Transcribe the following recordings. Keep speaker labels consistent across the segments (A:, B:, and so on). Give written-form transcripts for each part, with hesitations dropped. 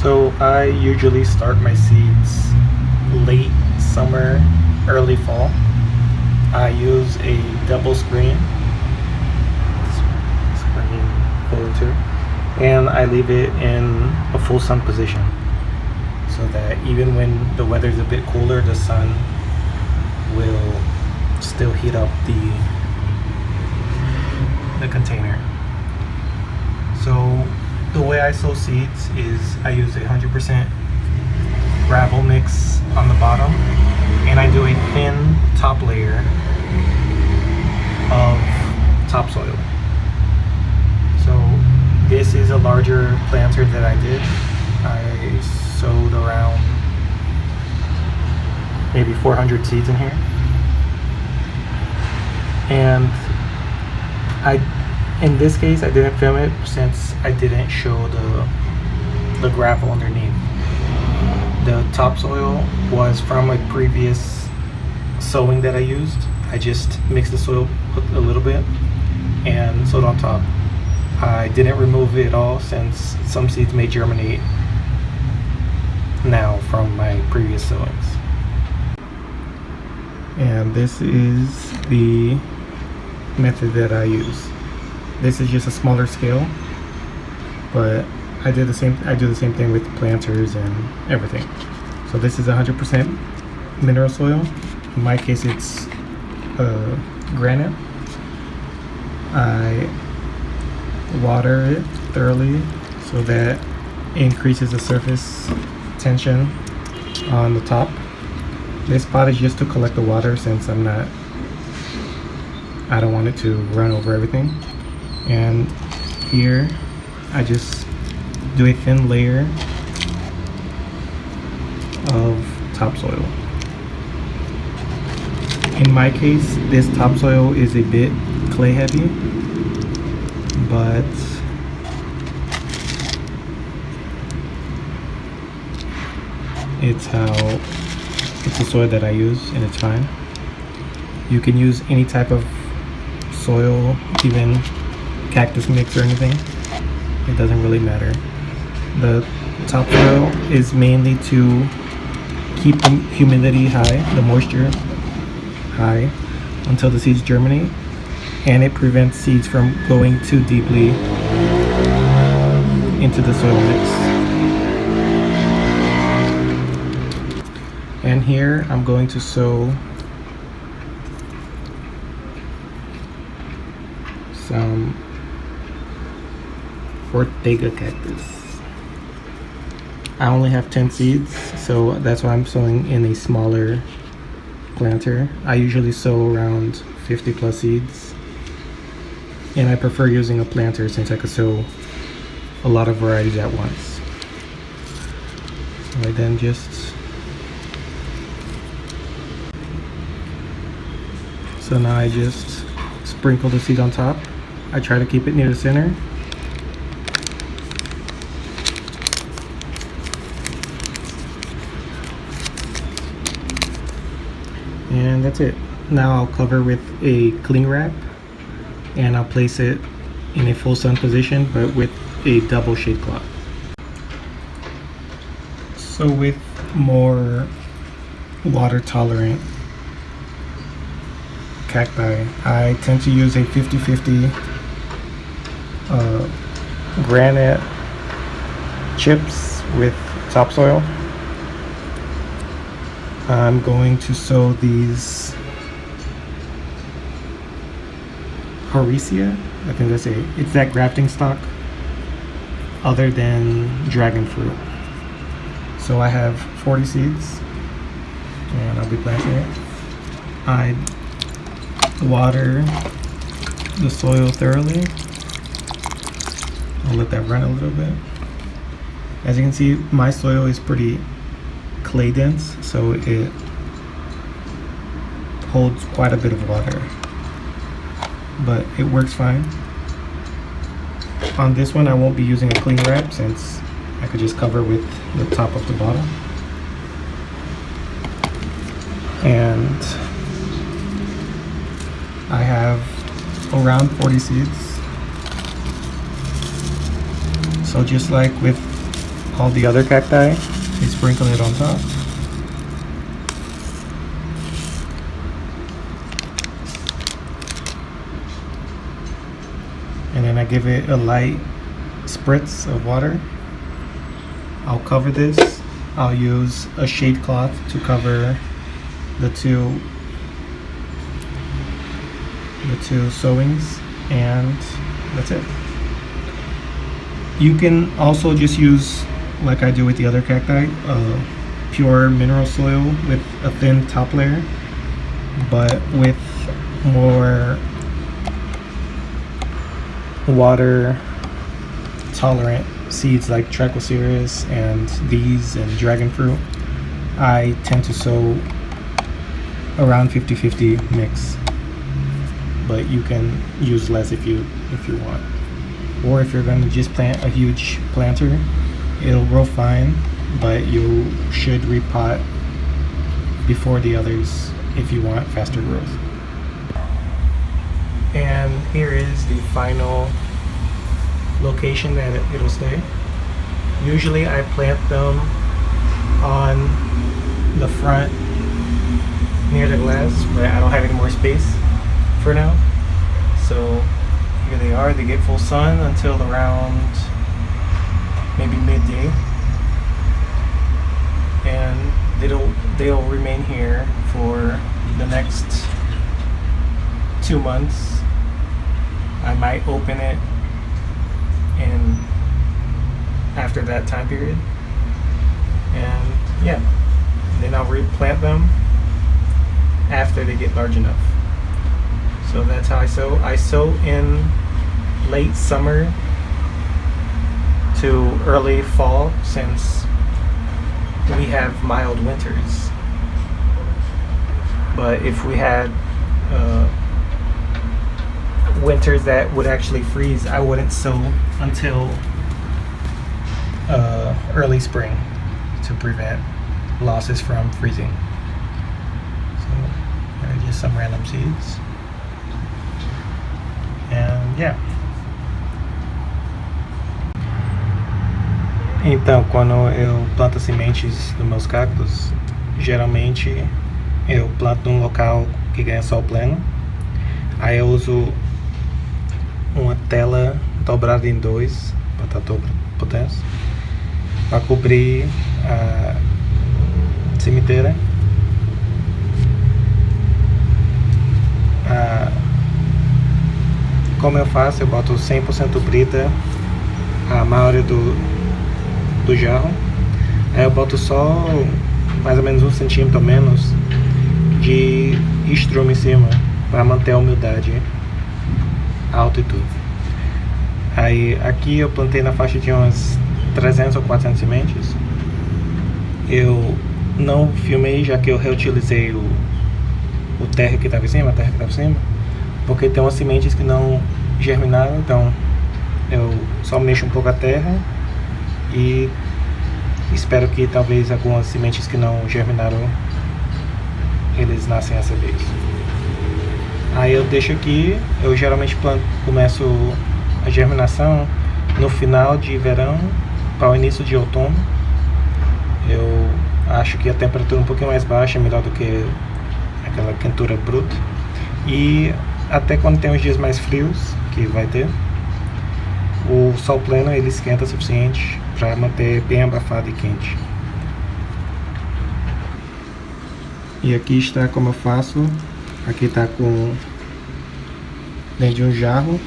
A: So I usually start my seeds late summer, early fall. I use a double screen full too, and I leave it in a full sun position so that even when the weather's a bit cooler, the sun will still heat up the container. So the way I sow seeds is I use 100% gravel mix on the bottom, and I do a thin top layer of topsoil. So this is a larger planter that I did. I sowed around maybe 400 seeds in here, and in this case I didn't film it since I didn't show the gravel underneath. The topsoil was from a previous sowing that I used. I just mixed the soil a little bit and sowed on top. I didn't remove it all since some seeds may germinate now from my previous sowings. And this is the method that I use. This is just a smaller scale, but I do the same thing with the planters and everything. So this is 100% mineral soil. In my case, it's granite. I water it thoroughly so that it increases the surface tension on the top. This pot is just to collect the water since I don't want it to run over everything. And here I just do a thin layer of topsoil. In my case, this topsoil is a bit clay heavy, but it's the soil that I use, and it's fine. You can use any type of soil, even cactus mix or anything. It doesn't really matter. The topsoil is mainly to keep the humidity high, the moisture high, until the seeds germinate, and it prevents seeds from going too deeply into the soil mix. And here I'm going to sow some Ortega cactus. I only have 10 seeds, so that's why I'm sowing in a smaller planter. I usually sow around 50 plus seeds, and I prefer using a planter since I could sow a lot of varieties at once. So I then now I just sprinkle the seed on top. I try to keep it near the center. And that's it. Now I'll cover with a cling wrap, and I'll place it in a full sun position, but with a double shade cloth. So with more water tolerant cacti, I tend to use a 50-50 granite chips with topsoil. I'm going to sow these Horicia, I think that's it. It's that grafting stock other than dragon fruit. So I have 40 seeds, and I'll be planting it. I water the soil thoroughly. I'll let that run a little bit. As you can see, my soil is pretty clay dense, so it holds quite a bit of water, but it works fine. On this one I won't be using a cling wrap since I could just cover with the top of the bottle. And I have around 40 seeds. So just like with all the other cacti. I sprinkle it on top. And then I give it a light spritz of water. I'll cover this. I'll use a shade cloth to cover the two sowings, and that's it. You can also just use, like I do with the other cacti, pure mineral soil with a thin top layer, but with more water tolerant seeds like Trichocereus and these and dragon fruit. I tend to sow around 50-50 mix, but you can use less if you want. Or if you're going to just plant a huge planter, it'll grow fine, but you should repot before the others if you want faster growth. And here is the final location that it'll stay. Usually I plant them on the front near the glass, but I don't have any more space for now. So here they are. They get full sun until around maybe midday, and they'll remain here for the next 2 months. I might open it in after that time period, and yeah, then I'll replant them after they get large enough. So that's how I sow. I sow in late summer to early fall, since we have mild winters. But if we had winters that would actually freeze, I wouldn't sow until early spring to prevent losses from freezing. So there are just some random seeds, and yeah. Então, quando eu planto sementes dos meus cactos, geralmente eu planto num local que ganha sol pleno. Aí eu uso uma tela dobrada em 2, batata potência, para cobrir a sementeira. Como eu faço, eu boto 100% brita a maioria do jarro. Aí eu boto só mais ou menos 1 centímetro ou menos de estrume em cima, para manter a umidade alta e tudo. Aí aqui eu plantei na faixa de umas 300 ou 400 sementes. Eu não filmei, já que eu reutilizei o terra que estava em cima, porque tem umas sementes que não germinaram, então eu só mexo um pouco a terra e espero que talvez algumas sementes que não germinaram, eles nascem essa vez. Aí eu deixo aqui. Eu geralmente começo a germinação no final de verão para o início de outono. Eu acho que a temperatura um pouquinho mais baixa é melhor do que aquela quentura bruta, e até quando tem os dias mais frios, que vai ter, o sol pleno ele esquenta o suficiente para manter bem abafado e quente. E aqui está como eu faço. Aqui está com dentro de um jarro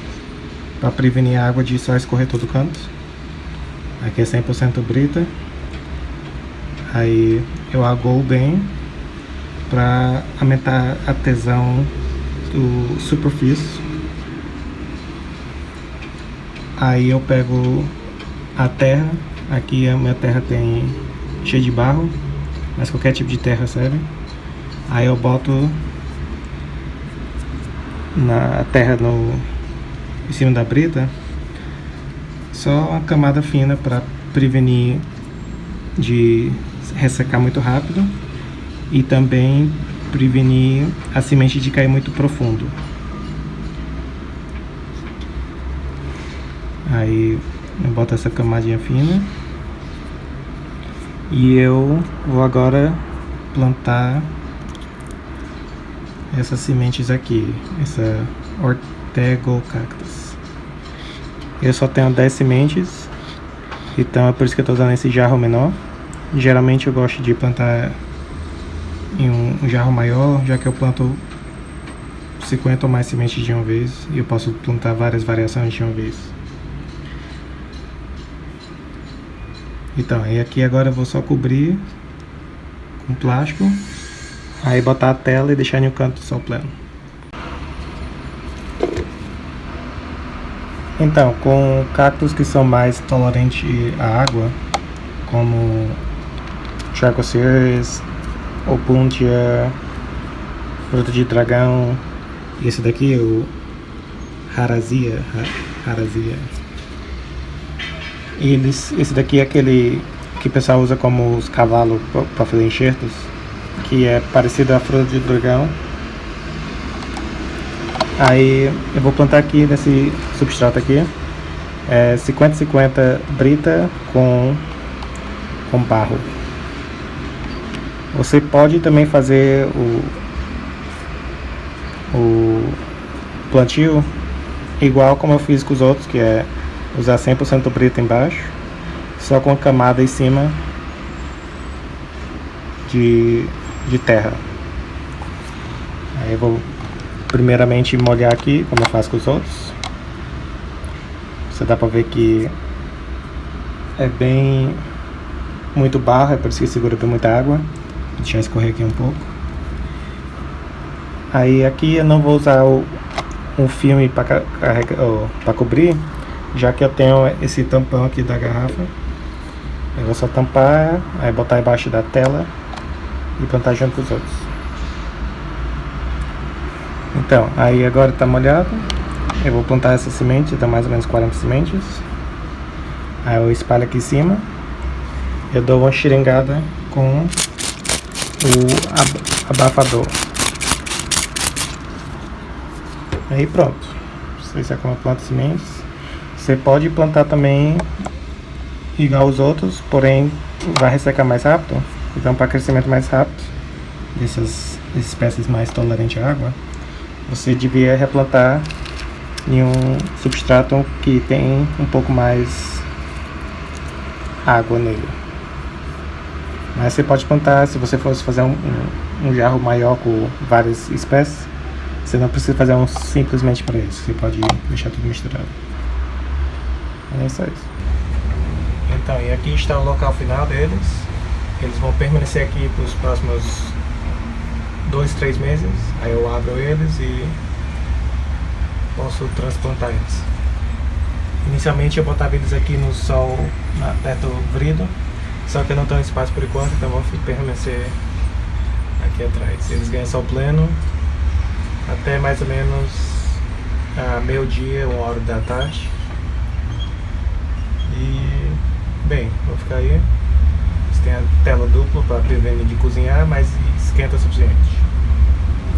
A: para prevenir a água de só escorrer todo canto. Aqui é 100% brita. Aí eu agoo bem para aumentar a tesão do superfície. Aí eu pego a terra. Aqui a minha terra tem cheia de barro, mas qualquer tipo de terra serve. Aí eu boto na terra em cima da brita, só uma camada fina para prevenir de ressecar muito rápido, e também prevenir a semente de cair muito profundo. Aí eu boto essa camadinha fina E eu vou agora plantar essas sementes aqui, essa Untitled Cactus. Eu só tenho 10 sementes, então é por isso que eu estou usando esse jarro menor. Geralmente eu gosto de plantar em um jarro maior, já que eu planto 50 ou mais sementes de uma vez e eu posso plantar várias variações de uma vez. Então, e aqui agora eu vou só cobrir com plástico, aí botar a tela e deixar no canto do sol pleno. Então, com cactos que são mais tolerantes à água, como Português, Opuntia, fruta de dragão, e esse daqui é o Harazia. Esse daqui é aquele que o pessoal usa como os cavalos para fazer enxertos, que é parecido à fruta de dragão. Aí eu vou plantar aqui nesse substrato aqui, 50-50 brita com barro. Você pode também fazer o plantio igual como eu fiz com os outros, que é usar 100% brita embaixo, só com a camada em cima de terra. Aí eu vou primeiramente molhar aqui, como eu faço com os outros. Você dá pra ver que é bem muito barro, é por isso que segura bem muita água. Vou deixar escorrer aqui um pouco. Aí aqui eu não vou usar um filme para cobrir, já que eu tenho esse tampão aqui da garrafa. Eu vou só tampar, aí botar embaixo da tela e plantar junto com os outros. Então, aí agora tá molhado. Eu vou plantar essa semente, dá mais ou menos 40 sementes. Aí eu espalho aqui em cima. Eu dou uma xeringada com o abafador. Aí pronto. Isso é como eu planto sementes. Você pode plantar também igual os outros, porém vai ressecar mais rápido. Então, para crescimento mais rápido dessas espécies mais tolerantes à água, você devia replantar em um substrato que tem um pouco mais água nele. Mas você pode plantar, se você fosse fazer um jarro maior com várias espécies, você não precisa fazer um simplesmente para isso, você pode deixar tudo misturado. É só isso. Então, e aqui está o local final deles. Eles vão permanecer aqui para os próximos 2-3 meses. Aí eu abro eles e posso transplantar eles. Inicialmente eu botava eles aqui no sol, perto do vrido, só que eu não tenho espaço por enquanto, então vão permanecer aqui atrás. Eles ganham sol pleno até mais ou menos meio-dia, 1h da tarde. E bem, vou ficar aí. Eles têm a tela dupla para prevenir de cozinhar, mas esquenta o suficiente.